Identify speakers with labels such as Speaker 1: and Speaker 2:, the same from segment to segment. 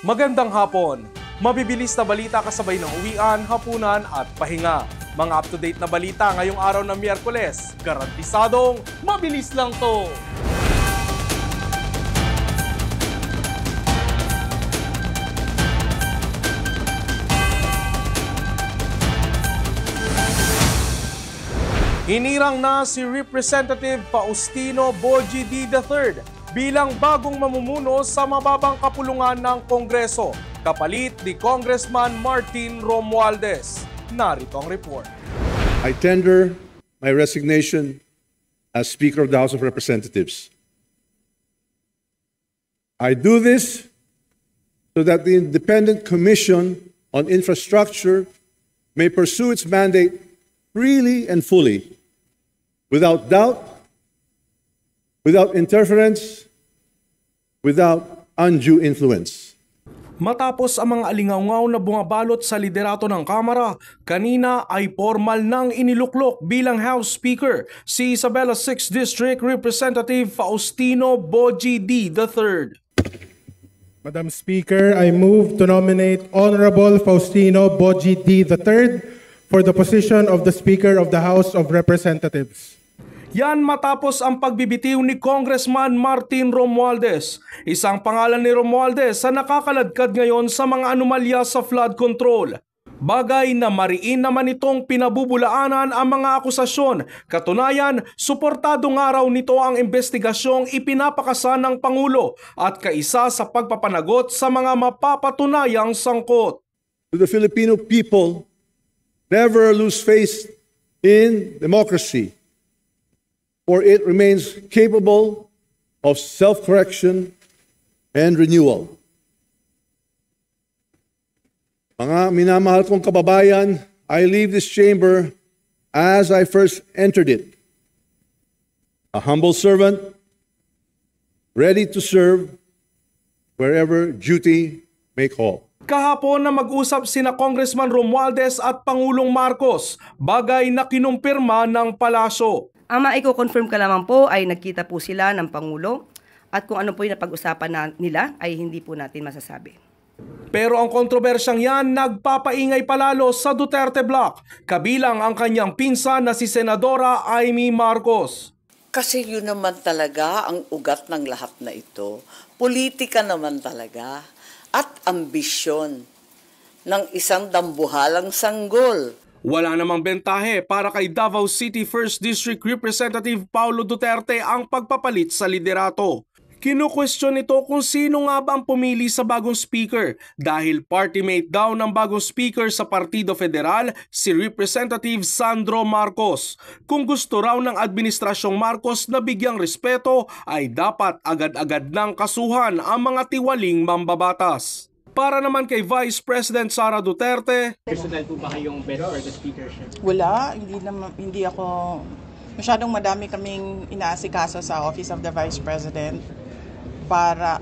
Speaker 1: Magandang hapon. Mabibilis na balita kasabay ng uwian, hapunan at pahinga. Mga up-to-date na balita ngayong araw ng Miyerkules. Garantisadong mabilis lang to. Hinirang na si Representative Faustino Boji D. III bilang bagong mamumuno sa mababang kapulungan ng Kongreso, kapalit ni Congressman Martin Romualdez. Narito ang report.
Speaker 2: I tender my resignation as Speaker of the House of Representatives. I do this so that the Independent Commission on Infrastructure may pursue its mandate freely and fully, without doubt, without interference, without undue influence.
Speaker 1: Matapos ang mga alingaungaw na bumabalot sa liderato ng Kamara, kanina ay formal nang iniluklok bilang House Speaker si Isabela 6th District Representative Faustino Boji D. III.
Speaker 3: Madam Speaker, I move to nominate Honorable Faustino Boji D. III for the position of the Speaker of the House of Representatives.
Speaker 1: Yan matapos ang pagbibitiw ni Congressman Martin Romualdez. Isang pangalan ni Romualdez sa nakakaladkad ngayon sa mga anomalya sa flood control. Bagay na mariin naman itong pinabubulaanan ang mga akusasyon. Katunayan, suportado nga raw nito ang investigasyong ipinapakasan ng Pangulo at kaisa sa pagpapanagot sa mga mapapatunayang sangkot.
Speaker 2: To the Filipino people, never lose faith in democracy, for it remains capable of self-correction and renewal. Mga minamahal kong kababayan, I leave this chamber as I first entered it. A humble servant, ready to serve wherever duty may call.
Speaker 1: Kahapon na mag-usap sina Congressman Romualdez at Pangulong Marcos, bagay na kinumpirma ng palasyo.
Speaker 4: Ang maiko-confirm ka lamang po ay nagkita po sila ng Pangulo at kung ano po yung napag-usapan nila ay hindi po natin masasabi.
Speaker 1: Pero ang kontrobersyang yan nagpapaingay palalo sa Duterte Block, kabilang ang kanyang pinsan na si Senadora Amy Marcos.
Speaker 5: Kasi yun naman talaga ang ugat ng lahat na ito. Politika naman talaga at ambisyon ng isang dambuhalang sanggol.
Speaker 1: Wala namang bentahe para kay Davao City 1st District Representative Paulo Duterte ang pagpapalit sa liderato. Kinu-question ito kung sino nga ba ang pumili sa bagong speaker dahil party mate daw ng bagong speaker sa Partido Federal si Representative Sandro Marcos. Kung gusto raw ng Administrasyong Marcos na bigyang respeto ay dapat agad-agad ng kasuhan ang mga tiwaling mambabatas. Para naman kay Vice President Sara Duterte,
Speaker 6: personal po ba kayong bet for the speakership?
Speaker 7: Wala, hindi ako masyadong madami kaming inaasikaso sa Office of the Vice President para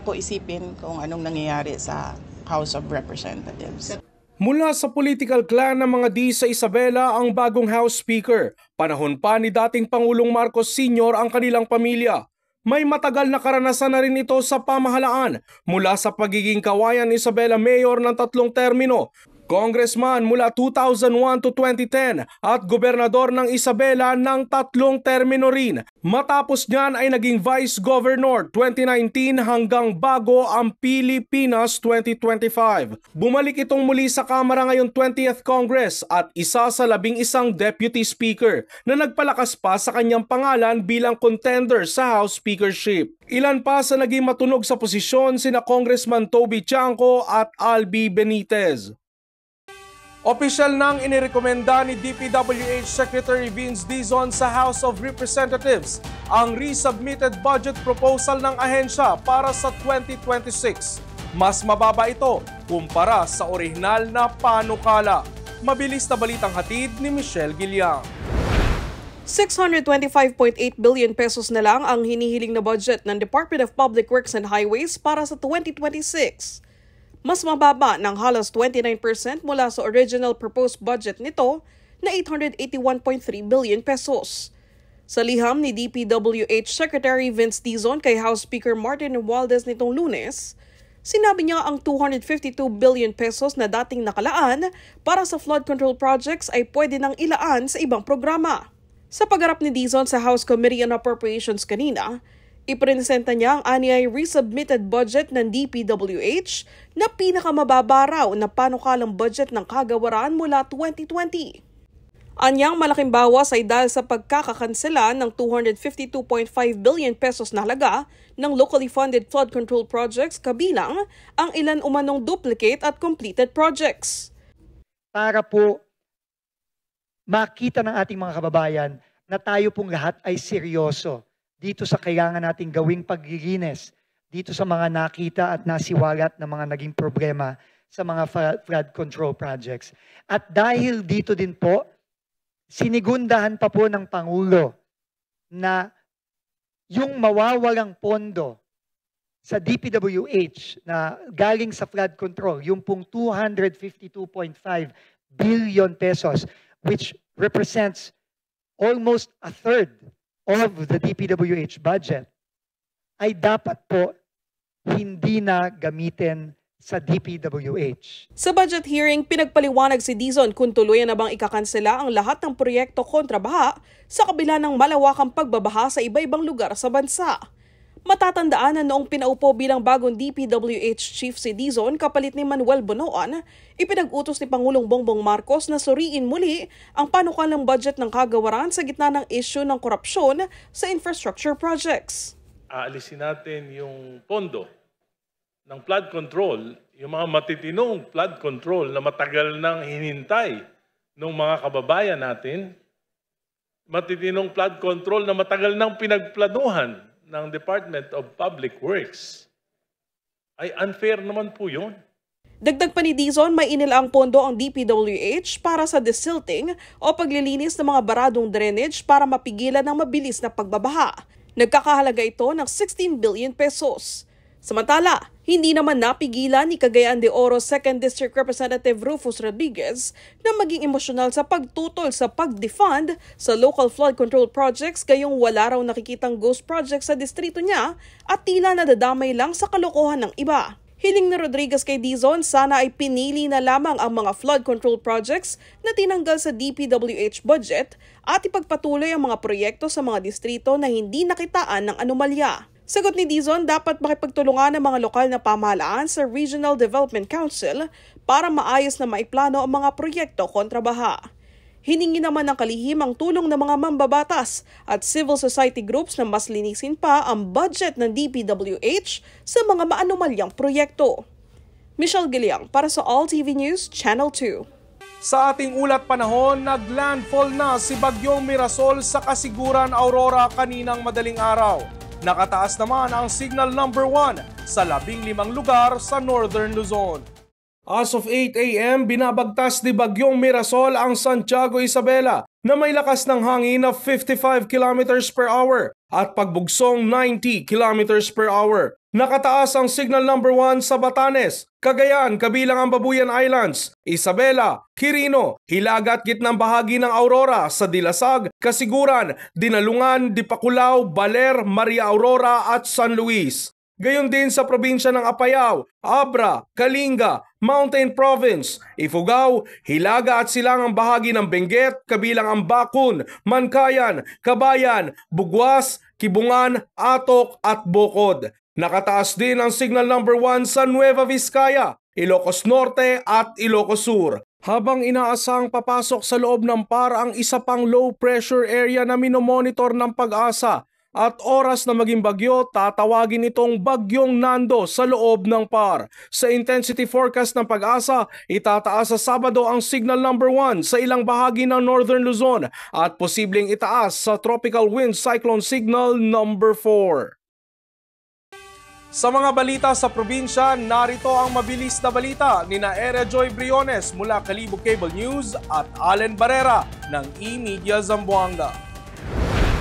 Speaker 7: ko isipin kung anong nangyayari sa House of Representatives.
Speaker 1: Mula sa political clan ng mga D sa Isabela ang bagong House Speaker. Panahon pa ni dating Pangulong Marcos Sr. ang kanilang pamilya. May matagal na karanasan na rin ito sa pamahalaan mula sa pagiging kawayan ni Isabela Mayor ng 3 termino, Congressman mula 2001 to 2010 at Gobernador ng Isabela ng 3 termino rin. Matapos niyan ay naging Vice Governor 2019 hanggang bago ang Pilipinas 2025. Bumalik itong muli sa Kamara ngayong 20th Congress at isa sa 11 Deputy Speaker na nagpalakas pa sa kanyang pangalan bilang contender sa House Speakership. Ilan pa sa naging matunog sa posisyon sina Congressman Toby Chanco at Albi Benitez. Opisyal nang inirekomenda ni DPWH Secretary Vince Dizon sa House of Representatives ang resubmitted budget proposal ng ahensya para sa 2026. Mas mababa ito kumpara sa orihinal na panukala. Mabilis na balitang hatid ni Michelle Giliang.
Speaker 8: 625.8 billion pesos na lang ang hinihiling na budget ng Department of Public Works and Highways para sa 2026. Mas mababa ng halos 29% mula sa original proposed budget nito na 881.3 billion pesos. Sa liham ni DPWH Secretary Vince Dizon kay House Speaker Martin Romualdez nitong Lunes, Sinabi niya ang 252 billion pesos na dating nakalaan para sa flood control projects ay pwede nang ilaan sa ibang programa. Sa pagharap ni Dizon sa House Committee on Appropriations kanina, ipresenta niya ang anyay resubmitted budget ng DPWH na pinakamababa raw na panukalang budget ng kagawaran mula 2020. Anyang malaking bawas ay dahil sa pagkakakansela ng 252.5 billion pesos na halaga ng locally funded flood control projects kabilang ang ilan umanong duplicate at completed projects.
Speaker 9: Para po makita ng ating mga kababayan na tayo pong lahat ay seryoso dito sa kailangan nating gawing paglilinis, dito sa mga nakita at nasiwalat na mga naging problema sa mga flood control projects. At dahil dito din po, sinigundahan pa po ng Pangulo na yung mawawalang pondo sa DPWH na galing sa flood control, yung pong 252.5 billion pesos, which represents almost a third of the DPWH budget, ay dapat po hindi na gamitin sa DPWH.
Speaker 8: Sa budget hearing, pinagpaliwanag si Dizon kung tuluyan na bang ikakansela ang lahat ng proyekto kontra baha sa kabila ng malawakang pagbabaha sa iba-ibang lugar sa bansa. Matatandaan na noong pinaupo bilang bagong DPWH chief si Dizon kapalit ni Manuel Bonoan, ipinag-utos ni Pangulong Bongbong Marcos na suriin muli ang panukalang budget ng kagawaran sa gitna ng issue ng korupsyon sa infrastructure projects.
Speaker 10: Aalisin natin yung pondo ng flood control, yung mga matitinong flood control na matagal nang hinintay ng mga kababayan natin, matitinong flood control na matagal nang pinagplanuhan ng Department of Public Works. Ay unfair naman po yun.
Speaker 8: Dagdag pa ni Dizon, may inilaang pondo ang DPWH para sa desilting o paglilinis ng mga baradong drainage para mapigilan ang mabilis na pagbabaha. Nagkakahalaga ito ng 16 billion pesos. Samantala, hindi naman napigilan ni Cagayan de Oro 2nd District Representative Rufus Rodriguez na maging emosyonal sa pagtutol sa pag-defund sa local flood control projects gayong wala raw nakikitang ghost projects sa distrito niya at tila nadadamay lang sa kalokohan ng iba. Hiling ni Rodriguez kay Dizon, sana ay pinili na lamang ang mga flood control projects na tinanggal sa DPWH budget at ipagpatuloy ang mga proyekto sa mga distrito na hindi nakitaan ng anomalya. Sagot ni Dizon, dapat makipagtulungan ng mga lokal na pamahalaan sa Regional Development Council para maayos na maiplano ang mga proyekto kontra baha. Hiningi naman ng kalihim ang tulong ng mga mambabatas at civil society groups na mas linisin pa ang budget ng DPWH sa mga maanomalyang proyekto. Michelle Giliang para sa All TV News, Channel 2.
Speaker 1: Sa ating ulat panahon, naglandfall na si Bagyong Mirasol sa Kasiguran, Aurora kaninang madaling araw. Nakataas naman ang signal number 1 sa 15 lugar sa Northern Luzon. As of 8 a.m., binabagtas ni Bagyong Mirasol ang Santiago Isabela na may lakas ng hangin na 55 km per hour at pagbugsong 90 km per hour. Nakataas ang signal number 1 sa Batanes, Cagayan kabilang ang Babuyan Islands, Isabela, Quirino, Hilaga at gitnang bahagi ng Aurora sa Dilasag, Kasiguran, Dinalungan, Dipakulaw, Baler, Maria Aurora at San Luis. Gayon din sa probinsya ng Apayao, Abra, Kalinga, Mountain Province, Ifugao, Hilaga at silangang bahagi ng Benguet kabilang ang Bakun, Mankayan, Kabayan, Buguas, Kibungan, Atok at Bokod. Nakataas din ang signal number 1 sa Nueva Vizcaya, Ilocos Norte at Ilocos Sur. Habang inaasang papasok sa loob ng PAR ang isa pang low pressure area na minomonitor ng Pag-asa at oras na maging bagyo, tatawagin itong Bagyong Nando sa loob ng PAR. Sa intensity forecast ng Pag-asa, itataas sa Sabado ang signal number 1 sa ilang bahagi ng Northern Luzon at posibleng itaas sa tropical wind cyclone signal number 4. Sa mga balita sa probinsya, narito ang mabilis na balita ni Ere Joy Briones mula Kalibog Cable News at Allen Barrera ng E-Media Zamboanga.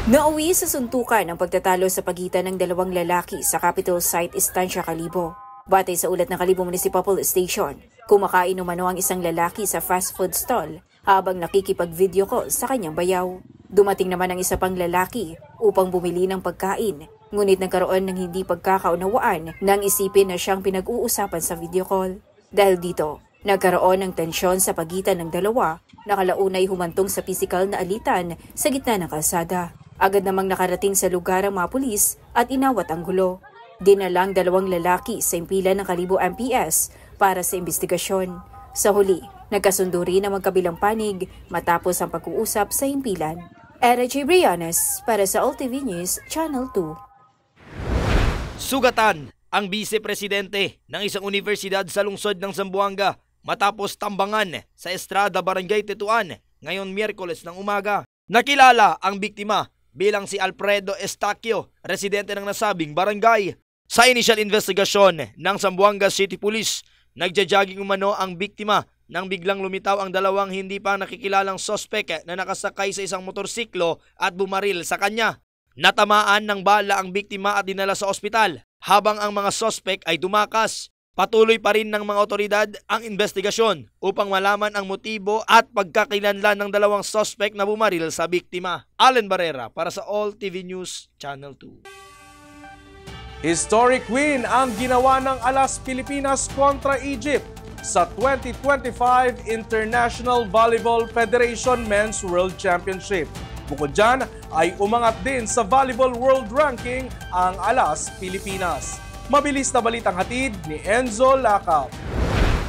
Speaker 11: Nauwi sa suntukan ang pagtatalo sa pagitan ng dalawang lalaki sa Capital Site, Estancia, Kalibo. Batay sa ulat ng Kalibo Municipal Police Station, kumakain umano ang isang lalaki sa fast food stall habang nakikipag-video call sa kanyang bayaw. Dumating naman ang isa pang lalaki upang bumili ng pagkain Ngunit nagkaroon ng hindi pagkakaunawaan nang isipin na siyang pinag-uusapan sa video call. Dahil dito, nagkaroon ng tensyon sa pagitan ng dalawa na kalaunay humantong sa pisikal na alitan sa gitna ng kalsada. Agad namang nakarating sa lugar ang mga pulis at inawat ang gulo. Dinalang 2 lalaki sa impilan ng Kalibo MPS para sa investigasyon. Sa huli, nagkasundo rin ang magkabilang panig matapos ang pag-uusap sa impilan. Era J. Brianes para sa AllTV News Channel 2.
Speaker 12: Sugatan ang vice-presidente ng isang universidad sa lungsod ng Zamboanga matapos tambangan sa Estrada, Barangay Tetuan ngayon Miyerkules ng umaga. Nakilala ang biktima bilang si Alfredo Estaquio, residente ng nasabing barangay. Sa initial investigasyon ng Zamboanga City Police, nagja-jogging umano ang biktima nang biglang lumitaw ang 2 hindi pa nakikilalang sospek na nakasakay sa isang motorsiklo at bumaril sa kanya. Natamaan ng bala ang biktima at dinala sa ospital habang ang mga sospek ay dumakas. Patuloy pa rin ng mga otoridad ang investigasyon upang malaman ang motibo at pagkakilanlan ng 2 sospek na bumaril sa biktima. Allen Barrera para sa AllTV News Channel 2.
Speaker 1: Historic win ang ginawa ng Alas Pilipinas kontra Egypt sa 2025 International Volleyball Federation Men's World Championship. Bukod dyan ay umangat din sa Volleyball World Ranking ang Alas Pilipinas. Mabilis na balitang hatid ni Enzo Lacap.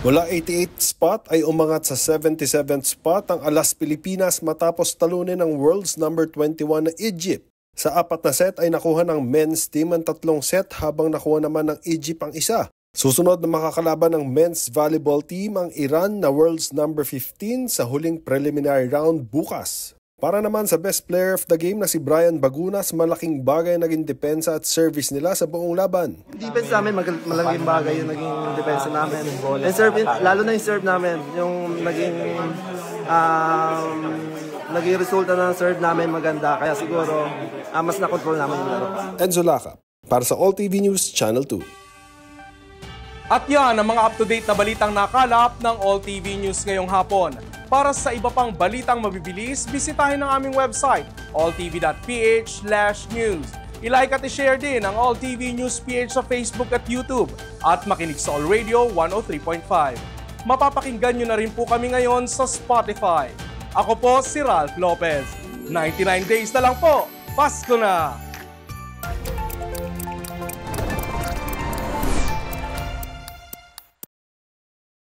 Speaker 13: Mula 88th spot ay umangat sa 77th spot ang Alas Pilipinas matapos talunin ng world's number 21 na Egypt. Sa 4 na set ay nakuha ng men's team ang 3 set habang nakuha naman ng Egypt ang isa. Susunod na makakalaban ng men's volleyball team ang Iran na world's number 15 sa huling preliminary round bukas. Para naman sa best player of the game na si Brian Bagunas, malaking bagay naging depensa at service nila sa buong laban.
Speaker 14: Defense namin, malaking bagay yung naging depensa namin. And serve, lalo na yung serve namin, yung naging resulta ng serve namin maganda. Kaya siguro, mas na-control namin yung laro.
Speaker 13: Enzo Lacap, para sa AllTV News Channel 2.
Speaker 1: At yan ang mga up-to-date na balitang nakalap ng AllTV News ngayong hapon. Para sa iba pang balitang mabibilis, bisitahin ang aming website, alltv.ph/news. I-like at i-share din ang AllTV News PH sa Facebook at YouTube at makinig sa All Radio 103.5. Mapapakinggan nyo na rin po kami ngayon sa Spotify. Ako po si Ralph Lopez. 99 days na lang po, Pasko na!